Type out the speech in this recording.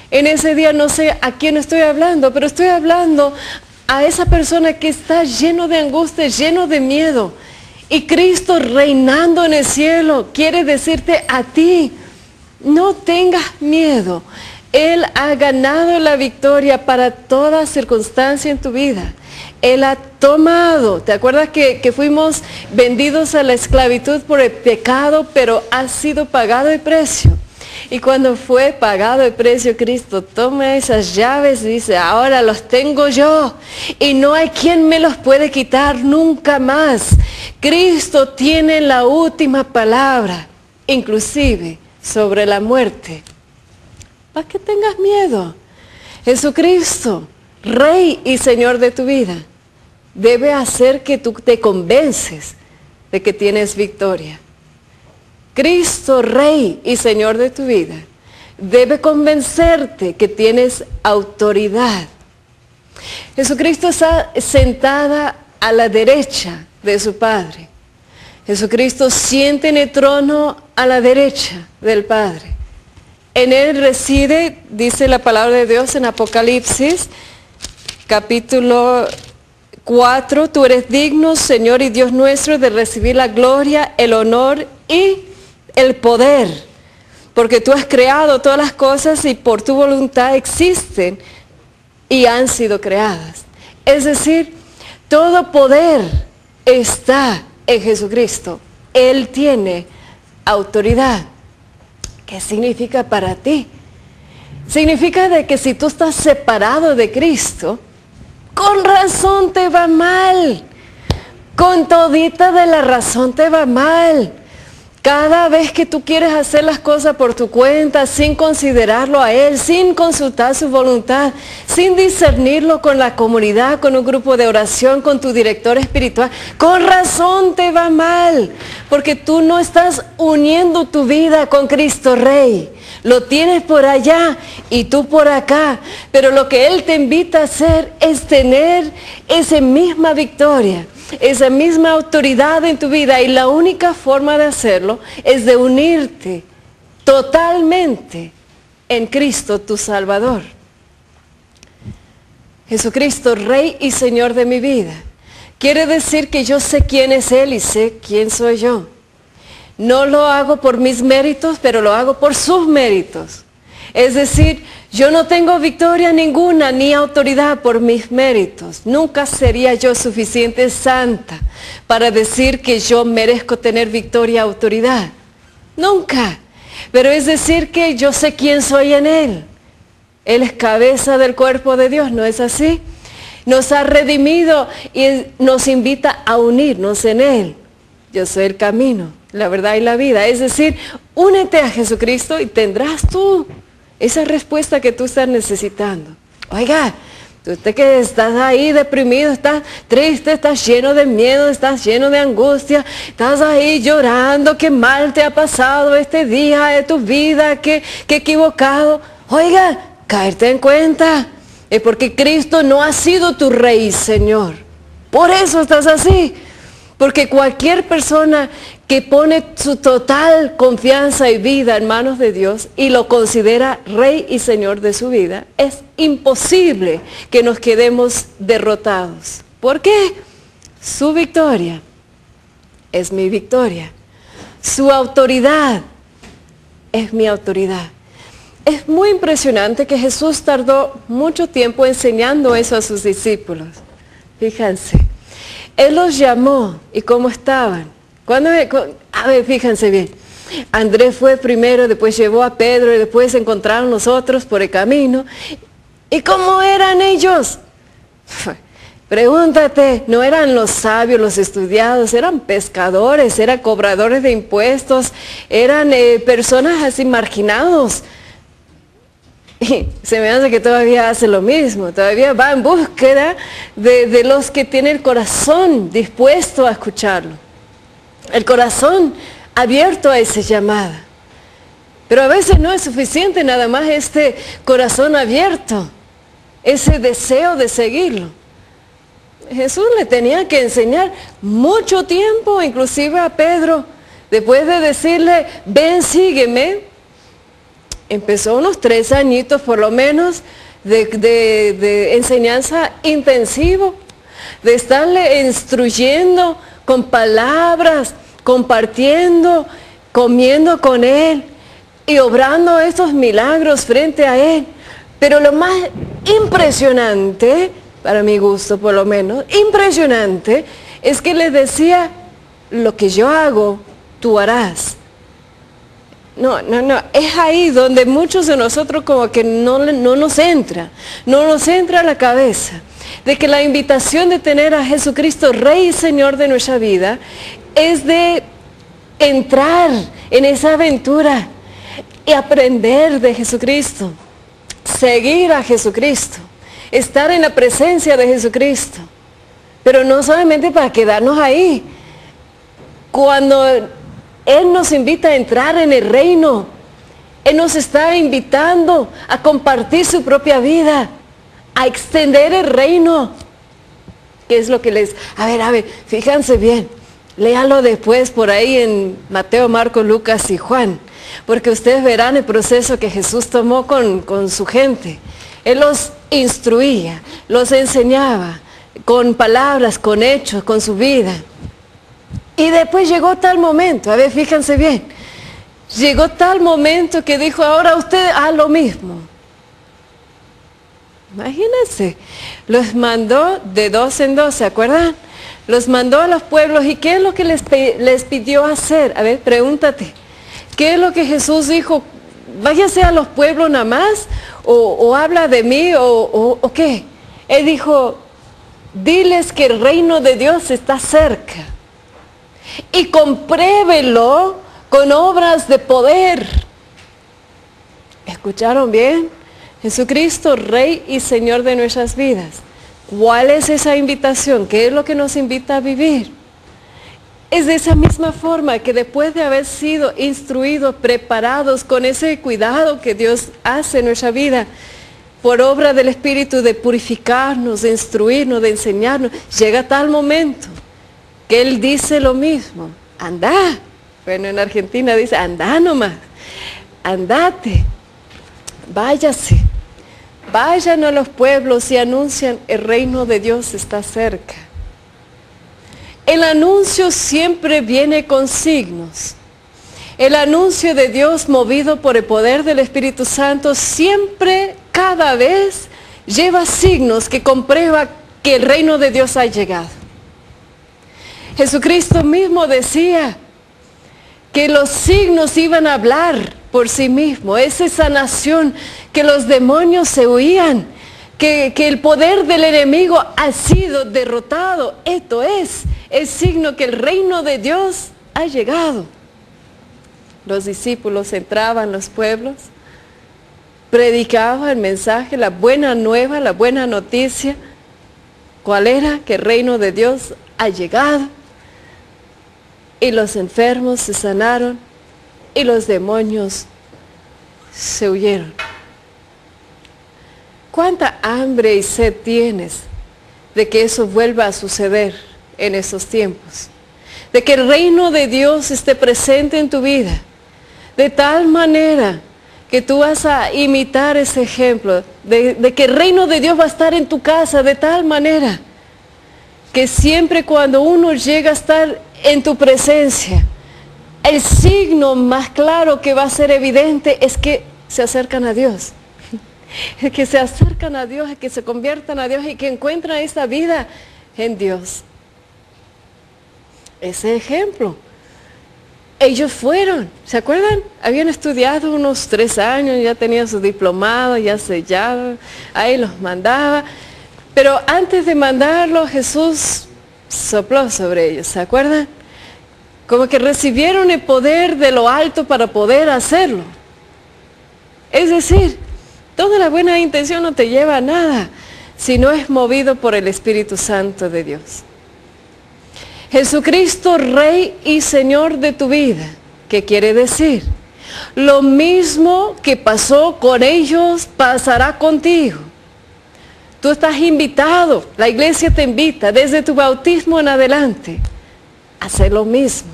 En ese día no sé a quién estoy hablando, pero estoy hablando a esa persona que está lleno de angustia, lleno de miedo. Y Cristo reinando en el cielo quiere decirte a ti, no tengas miedo. Él ha ganado la victoria para toda circunstancia en tu vida. Él ha tomado, ¿te acuerdas que fuimos vendidos a la esclavitud por el pecado, pero ha sido pagado el precio? Y cuando fue pagado el precio, Cristo toma esas llaves y dice, ahora los tengo yo y no hay quien me los puede quitar nunca más. Cristo tiene la última palabra, inclusive sobre la muerte. ¿Para qué tengas miedo? Jesucristo, Rey y Señor de tu vida, debe hacer que tú te convences de que tienes victoria. Cristo, Rey y Señor de tu vida, debe convencerte que tienes autoridad. Jesucristo está sentada a la derecha de su Padre. Jesucristo siente en el trono a la derecha del Padre. En Él reside, dice la palabra de Dios en Apocalipsis, capítulo 4, tú eres digno, Señor y Dios nuestro, de recibir la gloria, el honor y el poder, porque tú has creado todas las cosas y por tu voluntad existen y han sido creadas. Es decir, todo poder está en Jesucristo. Él tiene autoridad. ¿Qué significa para ti? Significa de que si tú estás separado de Cristo, con razón te va mal. Con todita de la razón te va mal. Cada vez que tú quieres hacer las cosas por tu cuenta, sin considerarlo a Él, sin consultar su voluntad, sin discernirlo con la comunidad, con un grupo de oración, con tu director espiritual, con razón te va mal, porque tú no estás uniendo tu vida con Cristo Rey. Lo tienes por allá y tú por acá, pero lo que Él te invita a hacer es tener esa misma victoria, esa misma autoridad en tu vida, y la única forma de hacerlo es de unirte totalmente en Cristo tu Salvador. Jesucristo, Rey y Señor de mi vida, quiere decir que yo sé quién es Él y sé quién soy yo. No lo hago por mis méritos, pero lo hago por sus méritos. Es decir, yo no tengo victoria ninguna ni autoridad por mis méritos. Nunca sería yo suficiente santa para decir que yo merezco tener victoria y autoridad. Nunca. Pero es decir que yo sé quién soy en Él. Él es cabeza del cuerpo de Dios, ¿no es así? Nos ha redimido y nos invita a unirnos en Él. Yo soy el camino, la verdad y la vida. Es decir, únete a Jesucristo y tendrás tú esa respuesta que tú estás necesitando. Oiga, usted que estás ahí deprimido, estás triste, estás lleno de miedo, estás lleno de angustia, estás ahí llorando, qué mal te ha pasado este día de tu vida, qué equivocado. Oiga, caerte en cuenta, es porque Cristo no ha sido tu Rey y Señor. Por eso estás así. Porque cualquier persona que pone su total confianza y vida en manos de Dios y lo considera Rey y Señor de su vida, es imposible que nos quedemos derrotados. ¿Por qué? Su victoria es mi victoria. Su autoridad es mi autoridad. Es muy impresionante que Jesús tardó mucho tiempo enseñando eso a sus discípulos. Fíjense. Él los llamó, ¿y cómo estaban? A ver, fíjense bien. Andrés fue primero, después llevó a Pedro y después se encontraron los otros por el camino. ¿Y cómo eran ellos? Pregúntate, no eran los sabios, los estudiados, eran pescadores, eran cobradores de impuestos, eran personas así marginados. Y se me hace que todavía hace lo mismo, todavía va en búsqueda de los que tienen el corazón dispuesto a escucharlo, el corazón abierto a esa llamada. Pero a veces no es suficiente nada más este corazón abierto, ese deseo de seguirlo. Jesús le tenía que enseñar mucho tiempo, inclusive a Pedro, después de decirle, ven, sígueme. Empezó unos 3 añitos por lo menos de enseñanza intensivo, de estarle instruyendo con palabras, compartiendo, comiendo con él y obrando estos milagros frente a él. Pero lo más impresionante, para mi gusto por lo menos, impresionante, es que les decía, lo que yo hago, tú harás. No, es ahí donde muchos de nosotros como que no nos entra a la cabeza, de que la invitación de tener a Jesucristo Rey y Señor de nuestra vida es de entrar en esa aventura y aprender de Jesucristo, seguir a Jesucristo, estar en la presencia de Jesucristo, pero no solamente para quedarnos ahí. Cuando Él nos invita a entrar en el reino, Él nos está invitando a compartir su propia vida, a extender el reino. ¿Qué es lo que les... A ver, fíjense bien, léalo después por ahí en Mateo, Marcos, Lucas y Juan, porque ustedes verán el proceso que Jesús tomó con su gente. Él los instruía, los enseñaba con palabras, con hechos, con su vida. Y después llegó tal momento, a ver, fíjense bien, llegó tal momento que dijo, ahora usted haz lo mismo. Imagínense, los mandó de 2 en 2, ¿se acuerdan? Los mandó a los pueblos, ¿y qué es lo que les pidió hacer? A ver, pregúntate, ¿qué es lo que Jesús dijo? Váyase a los pueblos nada más, o habla de mí, o qué. Él dijo, diles que el reino de Dios está cerca. Y compruébelo con obras de poder. ¿Escucharon bien? Jesucristo, Rey y Señor de nuestras vidas. ¿Cuál es esa invitación? ¿Qué es lo que nos invita a vivir? Es de esa misma forma que después de haber sido instruidos, preparados con ese cuidado que Dios hace en nuestra vida, por obra del Espíritu de purificarnos, de instruirnos, de enseñarnos, llega tal momento que Él dice lo mismo, anda. Bueno, en Argentina dice, anda nomás, andate, váyase, vayan a los pueblos y anuncian, el reino de Dios está cerca. El anuncio siempre viene con signos. El anuncio de Dios movido por el poder del Espíritu Santo siempre, cada vez, lleva signos que comprueban que el reino de Dios ha llegado. Jesucristo mismo decía que los signos iban a hablar por sí mismos, esa sanación, que los demonios se huían, que el poder del enemigo ha sido derrotado. Esto es el signo que el reino de Dios ha llegado. Los discípulos entraban a los pueblos, predicaban el mensaje, la buena nueva, la buena noticia. ¿Cuál era? Que el reino de Dios ha llegado. Y los enfermos se sanaron y los demonios se huyeron. ¿Cuánta hambre y sed tienes de que eso vuelva a suceder en esos tiempos? De que el reino de Dios esté presente en tu vida, de tal manera que tú vas a imitar ese ejemplo, de que el reino de Dios va a estar en tu casa, de tal manera que siempre cuando uno llega a estar en tu presencia, el signo más claro que va a ser evidente es que se acercan a Dios. Es que se acercan a Dios, es que se conviertan a Dios y que encuentran esa vida en Dios. Ese ejemplo. Ellos fueron, ¿se acuerdan? Habían estudiado unos 3 años, ya tenían su diplomado, ya sellado, ahí los mandaba. Pero antes de mandarlo, Jesús sopló sobre ellos, ¿se acuerdan? Como que recibieron el poder de lo alto para poder hacerlo. Es decir, toda la buena intención no te lleva a nada si no es movido por el Espíritu Santo de Dios. Jesucristo, Rey y Señor de tu vida. ¿Qué quiere decir? Lo mismo que pasó con ellos, pasará contigo. Tú estás invitado, la iglesia te invita desde tu bautismo en adelante a hacer lo mismo.